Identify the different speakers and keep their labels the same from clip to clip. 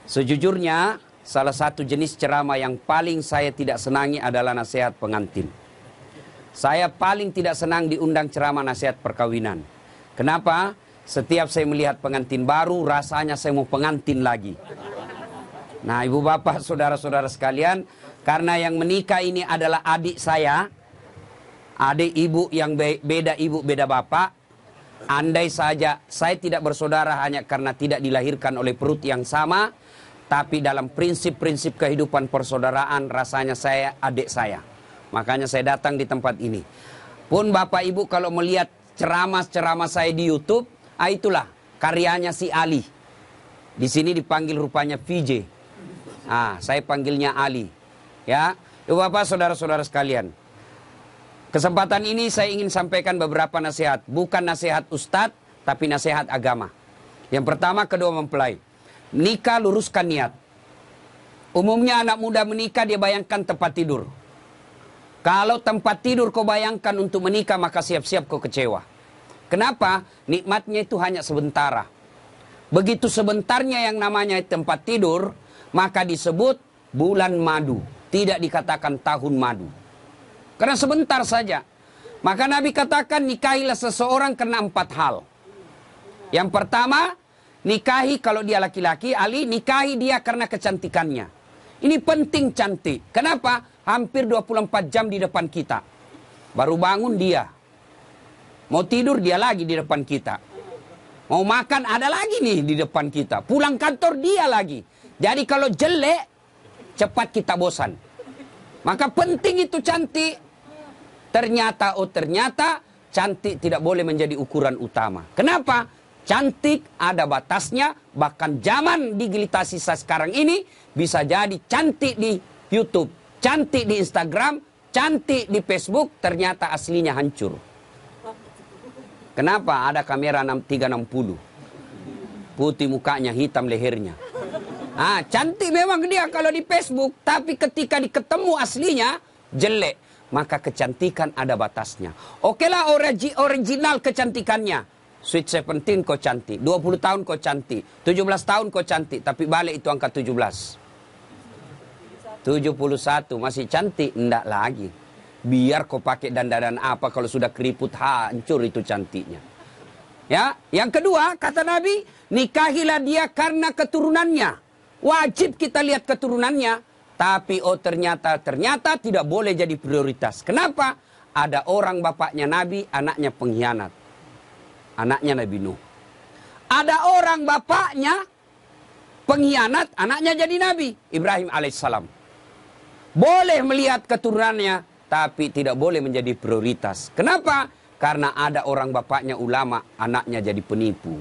Speaker 1: Sejujurnya, salah satu jenis ceramah yang paling saya tidak senangi adalah nasihat pengantin. Saya paling tidak senang diundang ceramah nasihat perkawinan. Kenapa? Setiap saya melihat pengantin baru, rasanya saya mau pengantin lagi. Nah, ibu bapak, saudara-saudara sekalian, karena yang menikah ini adalah adik saya, adik ibu yang beda ibu, beda bapak. Andai saja saya tidak bersaudara hanya karena tidak dilahirkan oleh perut yang sama, tapi dalam prinsip-prinsip kehidupan persaudaraan rasanya saya adik saya. Makanya saya datang di tempat ini. Pun bapak ibu kalau melihat ceramah-ceramah saya di YouTube, itulah karyanya si Ali. Di sini dipanggil rupanya VJ. Saya panggilnya Ali. Ya, ibu bapak, saudara-saudara sekalian. Kesempatan ini saya ingin sampaikan beberapa nasihat. Bukan nasihat ustadz, tapi nasihat agama. Yang pertama, kedua mempelai. Nikah, luruskan niat. Umumnya anak muda menikah dia bayangkan tempat tidur. Kalau tempat tidur kau bayangkan untuk menikah, maka siap-siap kau kecewa. Kenapa? Nikmatnya itu hanya sementara. Begitu sebentarnya yang namanya tempat tidur, maka disebut bulan madu. Tidak dikatakan tahun madu. Karena sebentar saja. Maka Nabi katakan nikahilah seseorang karena 4 hal. Yang pertama, nikahi kalau dia laki-laki, Ali, nikahi dia karena kecantikannya. Ini penting cantik. Kenapa? Hampir 24 jam di depan kita. Baru bangun dia. Mau tidur dia lagi di depan kita. Mau makan ada lagi nih di depan kita. Pulang kantor dia lagi. Jadi kalau jelek, cepat kita bosan. Maka penting itu cantik. Ternyata cantik tidak boleh menjadi ukuran utama. Kenapa? Cantik ada batasnya, bahkan zaman digitalisasi sekarang ini bisa jadi cantik di YouTube, cantik di Instagram, cantik di Facebook, ternyata aslinya hancur. Kenapa? Ada kamera 360. Putih mukanya, hitam lehernya. Cantik memang dia kalau di Facebook, tapi ketika diketemu aslinya jelek. Maka kecantikan ada batasnya. Okelah original kecantikannya. Sweet 17 kau cantik, 20 tahun kau cantik, 17 tahun kau cantik, tapi balik itu angka 17. 71 masih cantik, enggak lagi. Biar kau pakai dandanan apa kalau sudah keriput hancur itu cantiknya. Ya, yang kedua kata Nabi, nikahilah dia karena keturunannya. Wajib kita lihat keturunannya, tapi ternyata tidak boleh jadi prioritas. Kenapa? Ada orang bapaknya Nabi, anaknya pengkhianat. Anaknya Nabi Nuh. Ada orang bapaknya pengkhianat, anaknya jadi Nabi Ibrahim alaihissalam. Boleh melihat keturunannya, tapi tidak boleh menjadi prioritas. Kenapa? Karena ada orang bapaknya ulama, anaknya jadi penipu.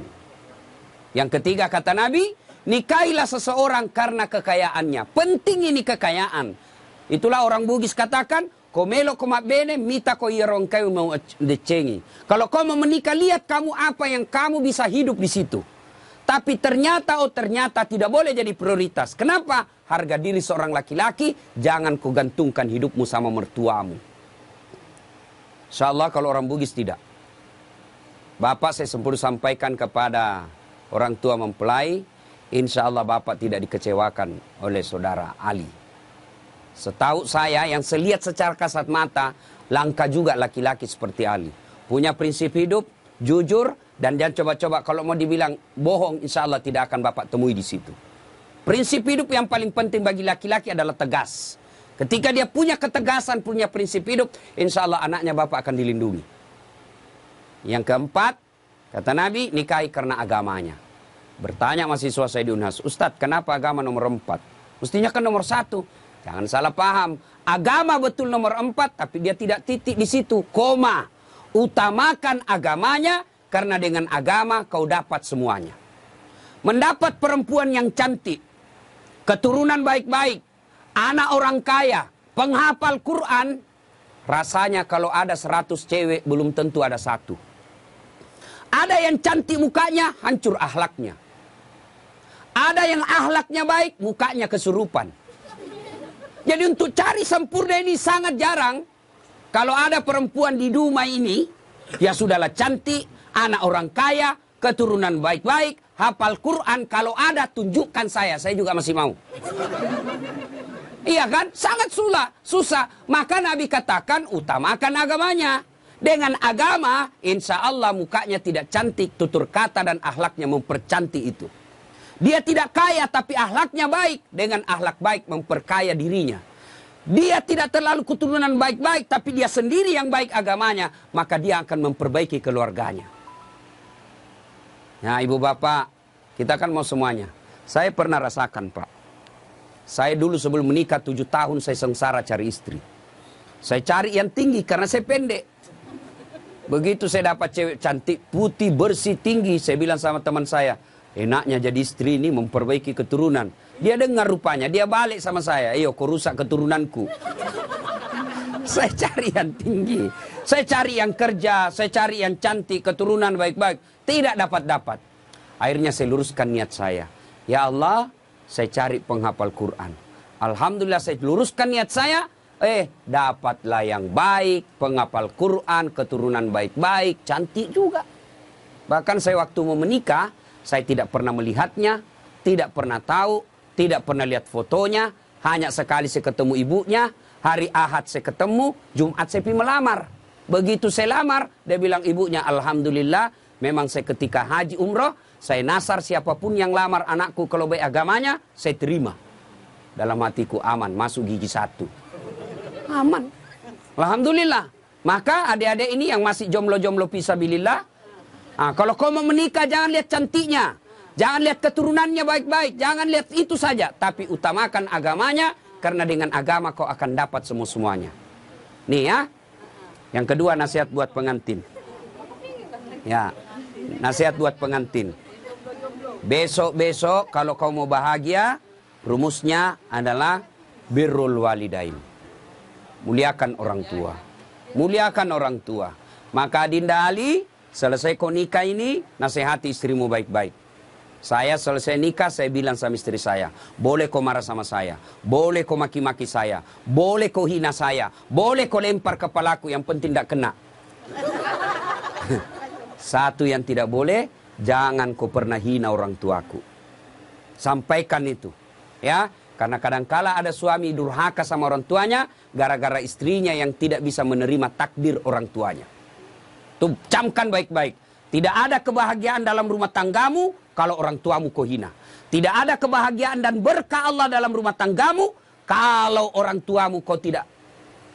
Speaker 1: Yang ketiga kata Nabi, nikahilah seseorang karena kekayaannya. Penting ini kekayaan. Itulah orang Bugis katakan, komelo koma bene mita ko yerong kayu mau decengi. Kalau kau mau menikah, lihat kamu apa yang kamu bisa hidup di situ. Tapi ternyata tidak boleh jadi prioritas. Kenapa? Harga diri seorang laki-laki jangan kau gantungkan hidupmu sama mertuamu. Insyaallah kalau orang Bugis tidak. Bapak saya sempat sampaikan kepada orang tua mempelai, insyaallah bapak tidak dikecewakan oleh saudara Ali. Setahu saya yang selihat secara kasat mata, langka juga laki-laki seperti Ali. Punya prinsip hidup, jujur, dan jangan coba-coba kalau mau dibilang bohong, insya Allah tidak akan bapak temui di situ. Prinsip hidup yang paling penting bagi laki-laki adalah tegas. Ketika dia punya ketegasan, punya prinsip hidup, insya Allah anaknya bapak akan dilindungi. Yang keempat, kata Nabi, nikahi karena agamanya. Bertanya mahasiswa saya di Unhas, Ustadz kenapa agama nomor 4? Mestinya kan nomor 1. Jangan salah paham. Agama betul nomor 4, tapi dia tidak titik di situ. Koma. Utamakan agamanya, karena dengan agama kau dapat semuanya. Mendapat perempuan yang cantik, keturunan baik-baik, anak orang kaya, penghafal Quran, rasanya kalau ada 100 cewek, belum tentu ada 1. Ada yang cantik mukanya, hancur akhlaknya. Ada yang akhlaknya baik, mukanya kesurupan. Jadi untuk cari sempurna ini sangat jarang. Kalau ada perempuan di Dumai ini, ya sudahlah cantik, anak orang kaya, keturunan baik-baik, hafal Quran, kalau ada tunjukkan saya juga masih mau. Iya kan? Sangat susah. Maka Nabi katakan utamakan agamanya. Dengan agama, insya Allah mukanya tidak cantik, tutur kata dan akhlaknya mempercantik itu. Dia tidak kaya tapi akhlaknya baik. Dengan akhlak baik memperkaya dirinya. Dia tidak terlalu keturunan baik-baik tapi dia sendiri yang baik agamanya. Maka dia akan memperbaiki keluarganya. Nah ibu bapak, kita kan mau semuanya. Saya pernah rasakan Pak. Saya dulu sebelum menikah 7 tahun saya sengsara cari istri. Saya cari yang tinggi karena saya pendek. Begitu saya dapat cewek cantik, putih, bersih, tinggi. Saya bilang sama teman saya, enaknya jadi istri ini memperbaiki keturunan. Dia dengar rupanya, dia balik sama saya. Ayo kau rusak keturunanku. Saya cari yang tinggi. Saya cari yang kerja, saya cari yang cantik, keturunan baik-baik. Tidak dapat-dapat. Akhirnya saya luruskan niat saya. Ya Allah, saya cari penghafal Quran. Alhamdulillah saya luruskan niat saya. Dapatlah yang baik, penghafal Quran, keturunan baik-baik, cantik juga. Bahkan saya waktu mau menikah, saya tidak pernah melihatnya, tidak pernah tahu, tidak pernah lihat fotonya. Hanya sekali saya ketemu ibunya, hari Ahad saya ketemu, Jumat saya pergi melamar. Begitu saya lamar, dia bilang ibunya, Alhamdulillah, memang saya ketika haji umroh, saya nasar siapapun yang lamar anakku kalau baik agamanya, saya terima. Dalam hatiku aman, masuk gigi 1. Aman. Alhamdulillah. Maka adik-adik ini yang masih jomblo-jomblo fisabilillah, kalau kau mau menikah jangan lihat cantiknya. Jangan lihat keturunannya baik-baik. Jangan lihat itu saja. Tapi utamakan agamanya, karena dengan agama kau akan dapat semua-semuanya. Nih ya. Yang kedua nasihat buat pengantin. Ya. Nasihat buat pengantin. Besok-besok kalau kau mau bahagia, rumusnya adalah birrul walidain. Muliakan orang tua. Muliakan orang tua. Maka Dinda Ali, selesai kau nikah ini, nasihati istrimu baik-baik. Saya selesai nikah, saya bilang sama istri saya, boleh kau marah sama saya, boleh kau maki-maki saya, boleh kau hina saya, boleh kau lempar kepalaku, yang penting tidak kena. Satu yang tidak boleh, jangan kau pernah hina orang tuaku. Sampaikan itu. Ya, karena kadangkala ada suami durhaka sama orang tuanya, gara-gara istrinya yang tidak bisa menerima takdir orang tuanya. Tuh, camkan baik-baik. Tidak ada kebahagiaan dalam rumah tanggamu kalau orang tuamu kau hina. Tidak ada kebahagiaan dan berkah Allah dalam rumah tanggamu kalau orang tuamu kau tidak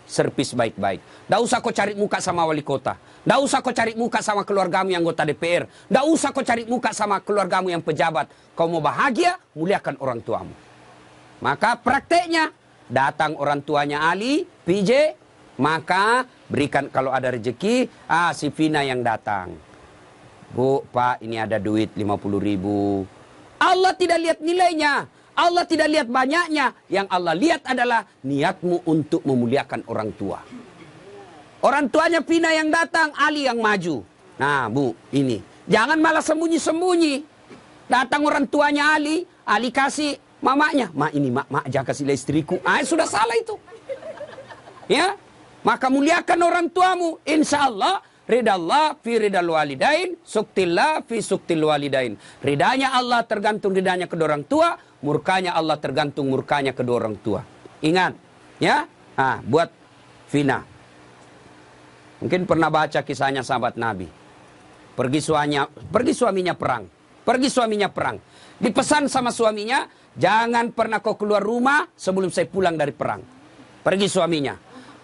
Speaker 1: servis baik-baik. Tidak usah kau cari muka sama wali kota. Tidak usah kau cari muka sama keluargamu yang anggota DPR. Tidak usah kau cari muka sama keluargamu yang pejabat. Kau mau bahagia, muliakan orang tuamu. Maka prakteknya, datang orang tuanya Ali, PJ, maka berikan kalau ada rezeki, si Vina yang datang. Bu, Pak, ini ada duit 50.000. Allah tidak lihat nilainya. Allah tidak lihat banyaknya. Yang Allah lihat adalah niatmu untuk memuliakan orang tua. Orang tuanya Vina yang datang, Ali yang maju. Nah, Bu, ini. Jangan malah sembunyi-sembunyi. Datang orang tuanya Ali kasih mamanya. Ini, mak, jangan kasih istriku. Sudah salah itu. Ya, maka muliakan orang tuamu. Insya Allah, ridallah fi ridal walidain, suktillah fi suktil walidain. Ridanya Allah tergantung ridanya kedua orang tua, murkanya Allah tergantung murkanya kedua orang tua. Ingat, ya. Buat Vina. Mungkin pernah baca kisahnya sahabat Nabi. Pergi suaminya perang. Pergi suaminya perang. Dipesan sama suaminya, jangan pernah kau keluar rumah sebelum saya pulang dari perang. Pergi suaminya.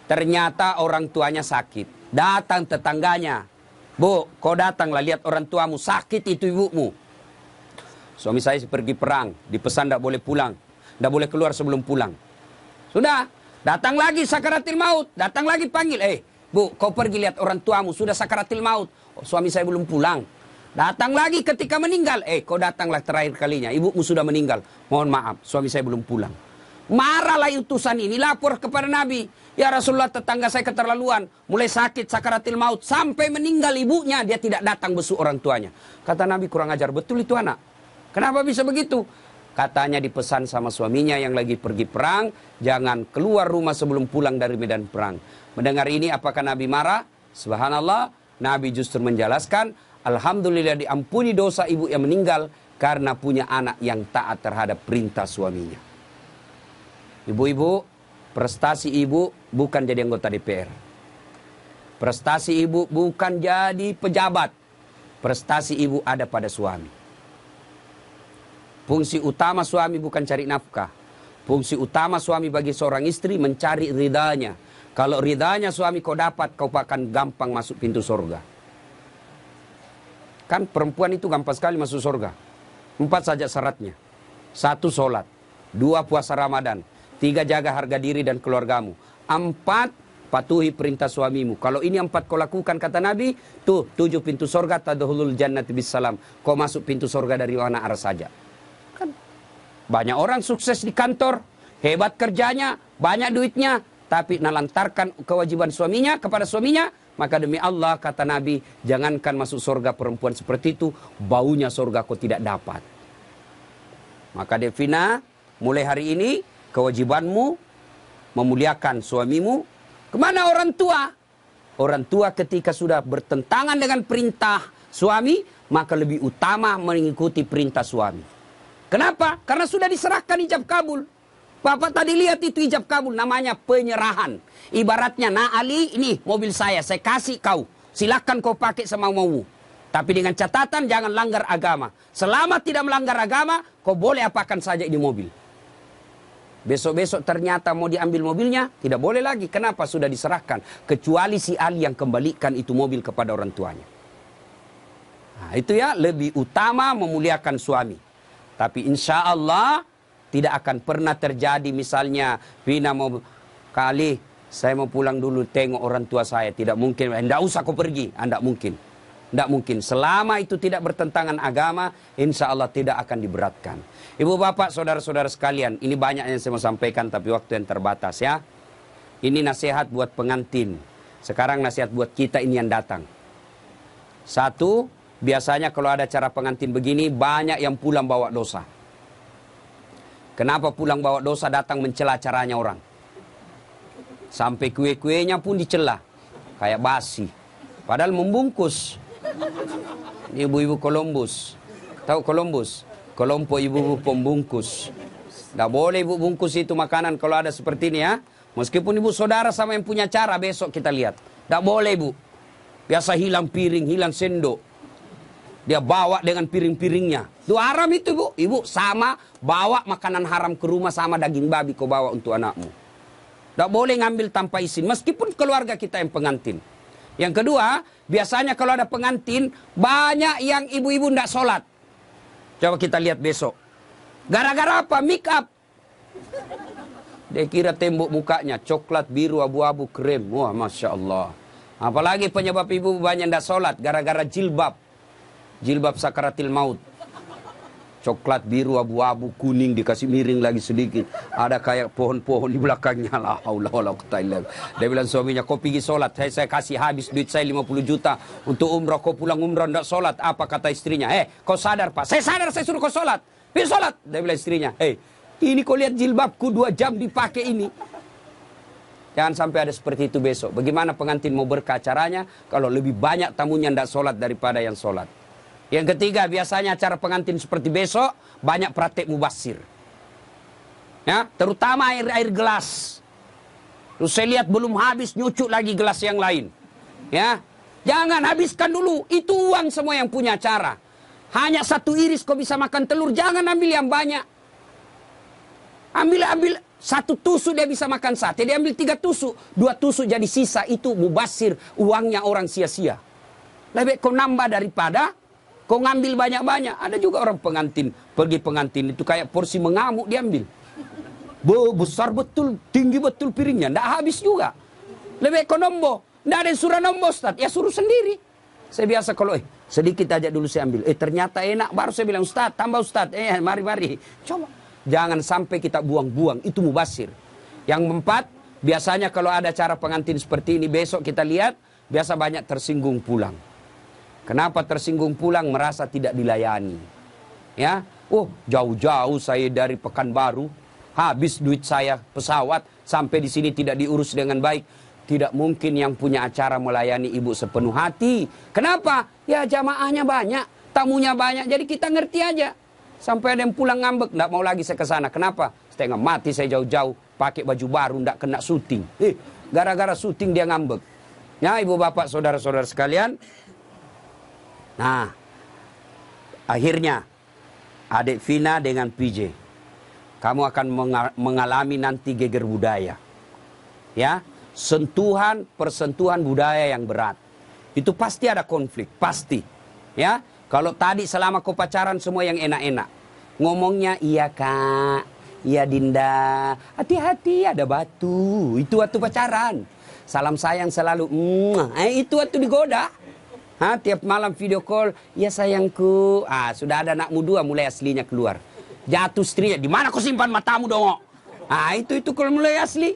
Speaker 1: Ternyata orang tuanya sakit. Datang tetangganya. Bu, kau datanglah lihat orang tuamu. Sakit itu ibumu. Suami saya pergi perang. Dipesan tidak boleh pulang. Tidak boleh keluar sebelum pulang. Sudah. Datang lagi sakaratil maut. Datang lagi panggil. Bu, kau pergi lihat orang tuamu. Sudah sakaratil maut. Suami saya belum pulang. Datang lagi ketika meninggal. Kau datanglah terakhir kalinya. Ibumu sudah meninggal. Mohon maaf, suami saya belum pulang. Marahlah utusan ini, lapor kepada Nabi. Ya Rasulullah, tetangga saya keterlaluan. Mulai sakit, sakaratil maut. Sampai meninggal ibunya, dia tidak datang besuk orang tuanya. Kata Nabi, kurang ajar betul itu anak. Kenapa bisa begitu? Katanya dipesan sama suaminya yang lagi pergi perang. Jangan keluar rumah sebelum pulang dari medan perang. Mendengar ini, apakah Nabi marah? Subhanallah, Nabi justru menjelaskan, alhamdulillah diampuni dosa ibu yang meninggal karena punya anak yang taat terhadap perintah suaminya. Ibu-ibu, prestasi ibu bukan jadi anggota DPR. Prestasi ibu bukan jadi pejabat. Prestasi ibu ada pada suami. Fungsi utama suami bukan cari nafkah. Fungsi utama suami bagi seorang istri mencari ridhanya. Kalau ridhanya suami kau dapat, kau akan gampang masuk pintu surga. Kan perempuan itu gampang sekali masuk surga. 4 saja syaratnya. 1, sholat. 2, puasa Ramadan. 3, jaga harga diri dan keluargamu. 4, patuhi perintah suamimu. Kalau ini 4 kau lakukan, kata Nabi, tuh 7 pintu surga, tadkhulul jannati bisalam. Kau masuk pintu surga dari mana arah saja. Kan banyak orang sukses di kantor, hebat kerjanya, banyak duitnya, tapi nalantarkan kewajiban suaminya kepada suaminya, maka demi Allah, kata Nabi, jangankan masuk surga perempuan seperti itu, baunya surga kau tidak dapat. Maka Devina, mulai hari ini, kewajibanmu memuliakan suamimu. Kemana orang tua? Orang tua ketika sudah bertentangan dengan perintah suami, maka lebih utama mengikuti perintah suami. Kenapa? Karena sudah diserahkan ijab kabul. Bapak tadi lihat itu ijab kabul, namanya penyerahan. Ibaratnya, nah Ali, ini mobil saya kasih kau. Silakan kau pakai semau-maumu. Tapi dengan catatan jangan langgar agama. Selama tidak melanggar agama, kau boleh apakan saja ini mobil. Besok-besok ternyata mau diambil mobilnya, tidak boleh lagi. Kenapa? Sudah diserahkan. Kecuali si Ali yang kembalikan itu mobil kepada orang tuanya. Nah, itu ya, lebih utama memuliakan suami. Tapi insya Allah tidak akan pernah terjadi misalnya Vina mau kali saya mau pulang dulu tengok orang tua saya. Tidak mungkin. Tidak usah kau pergi. Tidak mungkin. Tidak mungkin. Selama itu tidak bertentangan agama, insya Allah tidak akan diberatkan. Ibu bapak saudara-saudara sekalian, ini banyak yang saya mau sampaikan tapi waktu yang terbatas ya. Ini nasihat buat pengantin. Sekarang nasihat buat kita ini yang datang. 1, biasanya kalau ada acara pengantin begini banyak yang pulang bawa dosa. Kenapa pulang bawa dosa? Datang mencela acaranya orang. Sampai kue-kuenya pun dicela. Kayak basi. Padahal membungkus. Ibu-ibu Columbus. Tahu Columbus? Kelompok ibu-ibu pembungkus. Tidak boleh ibu bungkus itu makanan kalau ada seperti ini ya. Meskipun ibu saudara sama yang punya cara, besok kita lihat. Tidak boleh ibu. Biasa hilang piring, hilang sendok. Dia bawa dengan piring-piringnya. Itu haram itu ibu. Ibu sama bawa makanan haram ke rumah sama daging babi kau bawa untuk anakmu. Tidak boleh ngambil tanpa izin. Meskipun keluarga kita yang pengantin. Yang kedua, biasanya kalau ada pengantin, banyak yang ibu-ibu tidak sholat. Coba kita lihat besok. Gara-gara apa? Make up. Dia kira tembok mukanya. Coklat, biru, abu-abu, krem. Wah, Masya Allah. Apalagi penyebab ibu banyak tidak sholat. Gara-gara jilbab. Jilbab sakaratil maut. Coklat, biru, abu-abu, kuning, dikasih miring lagi sedikit. Ada kayak pohon-pohon di belakangnya. La haula wala quwwata illa billah. Dia bilang suaminya, kau pergi sholat. Saya kasih habis duit saya 50 juta untuk umrah. Kau pulang umrah tidak sholat. Apa kata istrinya? Kau sadar pak? Saya sadar, saya suruh kau sholat. Pergi sholat. Dia bilang istrinya, ini kau lihat jilbabku 2 jam dipakai ini. Jangan sampai ada seperti itu besok. Bagaimana pengantin mau berkah acaranya kalau lebih banyak tamunya tidak sholat daripada yang sholat. Yang ketiga, biasanya acara pengantin seperti besok, banyak praktek mubasir. Ya, terutama air gelas. Terus saya lihat belum habis, nyucuk lagi gelas yang lain. Ya, jangan habiskan dulu. Itu uang semua yang punya acara. Hanya 1 iris kau bisa makan telur, jangan ambil yang banyak. Ambil 1 tusuk dia bisa makan sate, dia ambil 3 tusuk. 2 tusuk jadi sisa, itu mubasir, uangnya orang sia-sia. Lebih kau nambah daripada kau ngambil banyak-banyak. Ada juga orang pengantin, pergi pengantin itu kayak porsi mengamuk diambil. Besar betul, tinggi betul piringnya, tidak habis juga. Lebih kau nombor, tidak ada yang suruh nombor Ustaz, ya suruh sendiri. Saya biasa kalau sedikit aja dulu saya ambil, ternyata enak, baru saya bilang Ustaz, tambah Ustaz, mari. Coba, jangan sampai kita buang-buang, itu mubasir. Yang keempat, biasanya kalau ada acara pengantin seperti ini, besok kita lihat, biasa banyak tersinggung pulang. Kenapa tersinggung pulang? Merasa tidak dilayani. Ya, jauh-jauh saya dari Pekanbaru, habis duit saya pesawat, sampai di sini tidak diurus dengan baik. Tidak mungkin yang punya acara melayani ibu sepenuh hati. Kenapa? Ya jamaahnya banyak, tamunya banyak, jadi kita ngerti aja. Sampai ada yang pulang ngambek, tidak mau lagi saya ke sana. Kenapa? Setengah mati saya jauh-jauh, pakai baju baru, tidak kena syuting. Gara-gara syuting dia ngambek. Ya, ibu bapak, saudara-saudara sekalian. Nah, akhirnya adik Vina dengan PJ, kamu akan mengalami nanti geger budaya. Ya, persentuhan budaya yang berat. Itu pasti ada konflik, pasti. Ya, kalau tadi selama kau pacaran semua yang enak-enak. Ngomongnya iya kak, iya Dinda, hati-hati ada batu. Itu waktu pacaran. Salam sayang selalu, itu waktu digoda. Tiap malam video call, ya sayangku. Sudah ada anakmu 2 mulai aslinya keluar. Jatuh istrinya, di mana kau simpan matamu dong? Itu kalau mulai asli.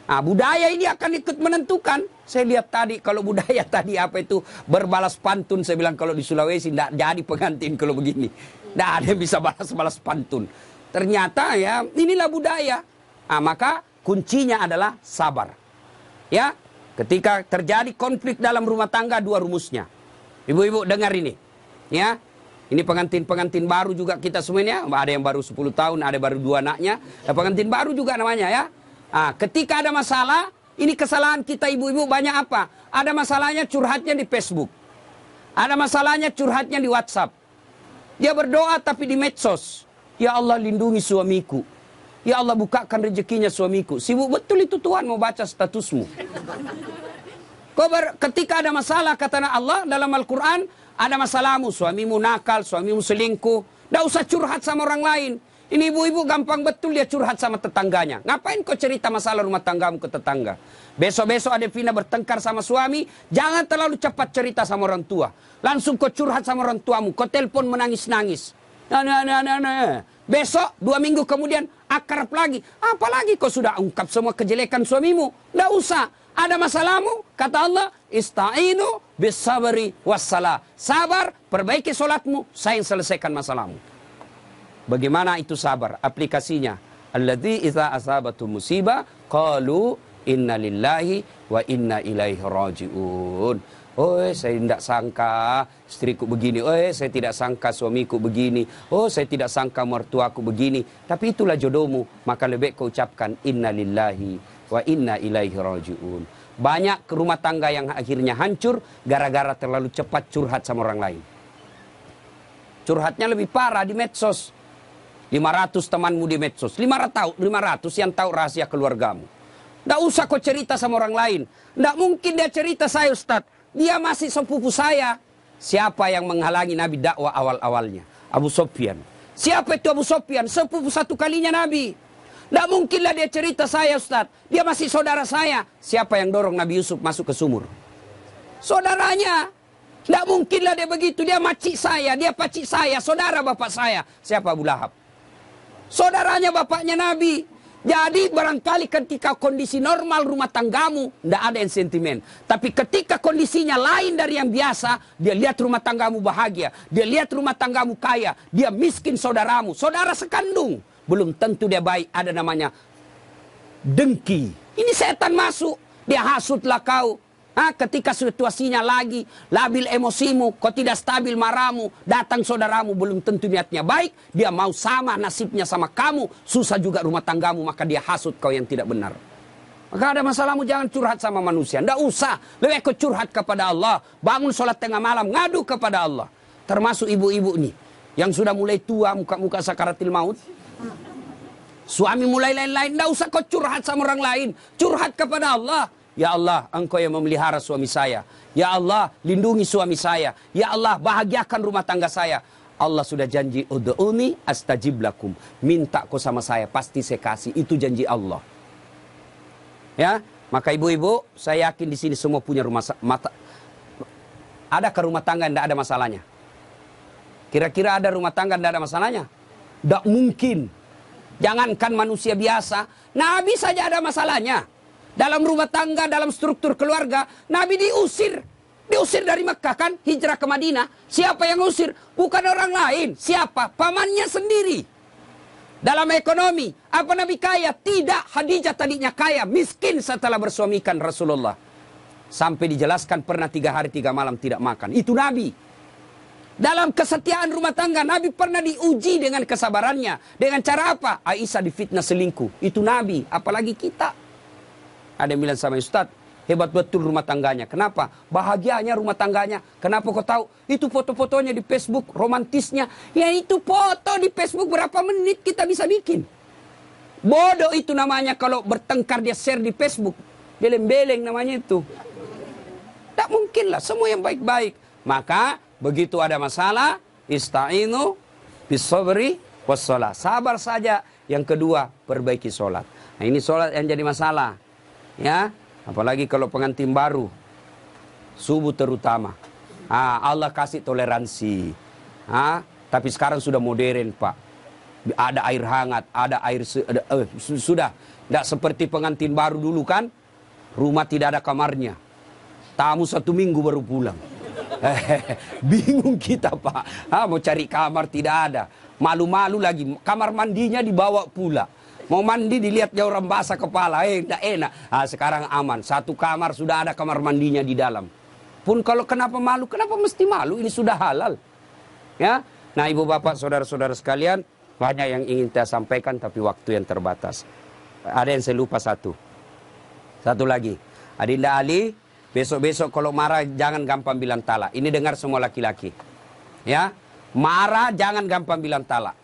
Speaker 1: Budaya ini akan ikut menentukan. Saya lihat tadi kalau budaya tadi apa itu berbalas pantun. Saya bilang kalau di Sulawesi tidak jadi pengantin kalau begini. Tidak ada yang bisa balas-balas pantun. Ternyata ya inilah budaya. Maka kuncinya adalah sabar. Ya, ketika terjadi konflik dalam rumah tangga 2 rumusnya. Ibu-ibu dengar ini. Ya, ini pengantin-pengantin baru juga kita semuanya. Ada yang baru 10 tahun, ada baru 2 anaknya. Pengantin baru juga namanya ya. Ketika ada masalah, ini kesalahan kita ibu-ibu banyak apa? Ada masalahnya curhatnya di Facebook. Ada masalahnya curhatnya di WhatsApp. Dia berdoa tapi di medsos. Ya Allah lindungi suamiku. Ya Allah bukakan rezekinya suamiku. Sibuk betul itu Tuhan mau baca statusmu. Ketika ada masalah kata Allah dalam Al-Quran, ada masalahmu, suamimu nakal, suamimu selingkuh. Tidak usah curhat sama orang lain. Ini ibu-ibu gampang betul dia curhat sama tetangganya. Ngapain kau cerita masalah rumah tanggamu ke tetangga? Besok-besok ada Vina bertengkar sama suami, jangan terlalu cepat cerita sama orang tua. Langsung kau curhat sama orang tuamu, kau telepon menangis-nangis. Besok 2 minggu kemudian akrab lagi. Apalagi kau sudah ungkap semua kejelekan suamimu. Tidak usah. Ada masalahmu, kata Allah, ista'inu bisabri wassalah. Sabar, perbaiki solatmu, saya yang selesaikan masalahmu. Bagaimana itu sabar? Aplikasinya. Alladzi idza asabatu musibah qalu inna lillahi wa inna ilaihi rajiun. Saya tidak sangka istriku begini. Saya tidak sangka suamiku begini. Saya tidak sangka mertuaku begini. Tapi itulah jodohmu. Maka lebih kau ucapkan inna lillahi wa inna ilaihi rajiun. Banyak rumah tangga yang akhirnya hancur gara-gara terlalu cepat curhat sama orang lain. Curhatnya lebih parah di medsos. 500 temanmu di medsos. 500 yang tahu rahasia keluargamu. Tidak usah kau cerita sama orang lain. Tidak mungkin dia cerita saya Ustaz. Dia masih sepupu saya. Siapa yang menghalangi Nabi dakwah awal-awalnya? Abu Sufyan. Siapa itu Abu Sufyan? Sepupu 1 kalinya Nabi. Tidak mungkinlah dia cerita saya Ustaz. Dia masih saudara saya. Siapa yang dorong Nabi Yusuf masuk ke sumur? Saudaranya. Tidak mungkinlah dia begitu. Dia macik saya, dia pacik saya, saudara bapak saya. Siapa Abu Lahab? Saudaranya bapaknya Nabi. Jadi barangkali ketika kondisi normal rumah tanggamu, tidak ada yang sentimen. Tapi ketika kondisinya lain dari yang biasa, dia lihat rumah tanggamu bahagia. Dia lihat rumah tanggamu kaya. Dia miskin saudaramu. Saudara sekandung. Belum tentu dia baik. Ada namanya dengki. Ini setan masuk. Dia hasutlah kau. Ketika situasinya lagi labil emosimu, kau tidak stabil marahmu, datang saudaramu belum tentu niatnya baik, dia mau sama nasibnya sama kamu, susah juga rumah tanggamu, maka dia hasut kau yang tidak benar. Maka ada masalahmu jangan curhat sama manusia, tidak usah, lebih kau curhat kepada Allah, bangun sholat tengah malam, ngadu kepada Allah. Termasuk ibu-ibu nih, yang sudah mulai tua, muka-muka sakaratil maut, suami mulai lain-lain, tidak usah kau curhat sama orang lain, curhat kepada Allah. Ya Allah, Engkau yang memelihara suami saya. Ya Allah, lindungi suami saya. Ya Allah, bahagiakan rumah tangga saya. Allah sudah janji, ud'uni astajib lakum. Minta kau sama saya, pasti saya kasih. Itu janji Allah. Ya, maka ibu-ibu, saya yakin di sini semua punya rumah mata. Adakah rumah tangga yang tidak ada masalahnya? Kira-kira ada rumah tangga yang tidak ada masalahnya? Tidak mungkin. Jangankan manusia biasa, Nabi saja ada masalahnya. Dalam rumah tangga, dalam struktur keluarga, Nabi diusir. Diusir dari Mekah kan, hijrah ke Madinah. Siapa yang usir? Bukan orang lain. Siapa? Pamannya sendiri. Dalam ekonomi, apa Nabi kaya? Tidak, Khadijah tadinya kaya, miskin setelah bersuamikan Rasulullah. Sampai dijelaskan pernah 3 hari 3 malam tidak makan. Itu Nabi. Dalam kesetiaan rumah tangga, Nabi pernah diuji dengan kesabarannya. Dengan cara apa? Aisyah difitnah selingkuh. Itu Nabi, apalagi kita. Ada yang bilang sama Ustadz, hebat betul rumah tangganya. Kenapa? Bahagianya rumah tangganya. Kenapa kau tahu? Itu foto-fotonya di Facebook, romantisnya. Ya itu foto di Facebook berapa menit kita bisa bikin. Bodoh itu namanya kalau bertengkar dia share di Facebook. Beleng-beleng namanya itu. Tak mungkin lah, semua yang baik-baik. Maka begitu ada masalah, ista'inu bis-sabri was-shalah. Sabar saja. Yang kedua, perbaiki sholat. Nah, ini sholat yang jadi masalah. Ya, apalagi kalau pengantin baru. Subuh terutama. Allah kasih toleransi. Tapi sekarang sudah modern, Pak. Ada air hangat, ada air sudah. Tidak seperti pengantin baru dulu kan. Rumah tidak ada kamarnya. Tamu 1 minggu baru pulang. Bingung kita, Pak. Mau cari kamar tidak ada. Malu-malu lagi. Kamar mandinya dibawa pula. Mau mandi dilihat jauh orang basah kepala. Tidak enak. Sekarang aman. 1 kamar sudah ada kamar mandinya di dalam. Pun kalau kenapa malu? Kenapa mesti malu? Ini sudah halal. Ya. Nah, ibu bapak, saudara-saudara sekalian, banyak yang ingin saya sampaikan tapi waktu yang terbatas. Ada yang saya lupa satu lagi. Adinda Ali, besok-besok kalau marah jangan gampang bilang talak. Ini dengar semua laki-laki. Ya, marah jangan gampang bilang talak.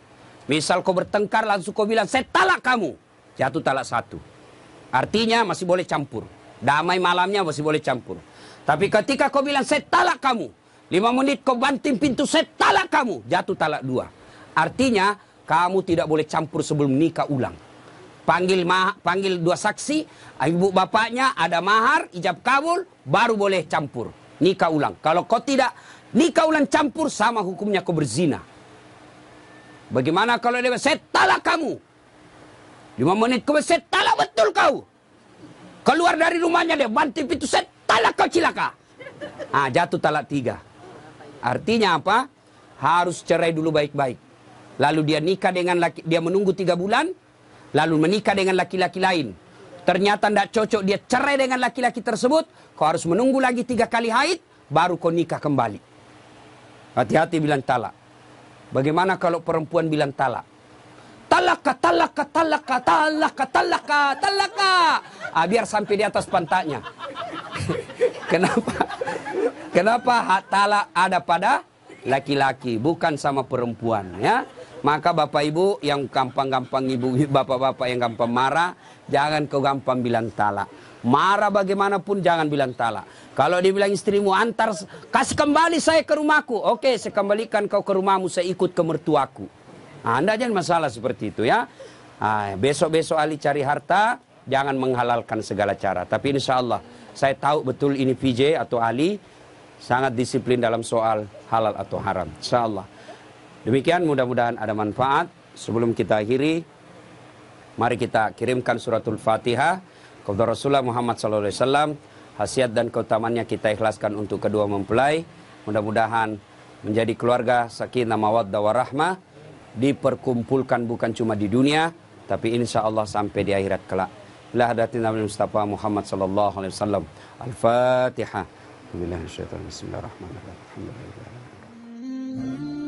Speaker 1: Misal kau bertengkar langsung kau bilang saya talak kamu, jatuh talak 1. Artinya masih boleh campur. Damai malamnya masih boleh campur. Tapi ketika kau bilang saya talak kamu, 5 menit kau banting pintu saya talak kamu, jatuh talak 2. Artinya kamu tidak boleh campur sebelum nikah ulang. Panggil 2 saksi, ibu bapaknya, ada mahar, ijab kabul, baru boleh campur. Nikah ulang. Kalau kau tidak nikah ulang campur, sama hukumnya kau berzina. Bagaimana kalau dia saya talak kamu? 5 menit kau saya talak betul kau. Keluar dari rumahnya dia, banting pintu, saya talak kau cilaka. Jatuh talak 3. Artinya apa? Harus cerai dulu baik-baik. Lalu dia nikah dengan dia menunggu 3 bulan. Lalu menikah dengan laki-laki lain. Ternyata tidak cocok, dia cerai dengan laki-laki tersebut. Kau harus menunggu lagi 3 kali haid, baru kau nikah kembali. Hati-hati bilang talak. Bagaimana kalau perempuan bilang talak? Talaka, talaka, talaka, talaka, talaka, talaka. Biar sampai di atas pantatnya. Kenapa? Kenapa hak talak ada pada laki-laki, bukan sama perempuan, ya? Maka bapak ibu yang gampang-gampang, ibu bapak-bapak yang gampang marah, jangan kau gampang bilang talak. Marah bagaimanapun jangan bilang talak. Kalau dia bilang istrimu antar, kasih kembali saya ke rumahku. Oke, saya kembalikan kau ke rumahmu, saya ikut ke mertuaku. Anda jangan masalah seperti itu, ya. Besok-besok Ali cari harta, jangan menghalalkan segala cara. Tapi insya Allah, saya tahu betul ini PJ atau Ali sangat disiplin dalam soal halal atau haram. Insya Allah. Demikian, mudah-mudahan ada manfaat. Sebelum kita akhiri, mari kita kirimkan suratul Fatihah kepada Rasulullah Muhammad SAW. Khasiat dan keutamannya kita ikhlaskan untuk kedua mempelai. Mudah-mudahan menjadi keluarga sakinah mawaddah warahmah, diperkumpulkan bukan cuma di dunia, tapi insya Allah sampai di akhirat kelak. Bila hadatin Nabi Mustafa Muhammad SAW. Al-Fatihah. Bismillahirrahmanirrahim.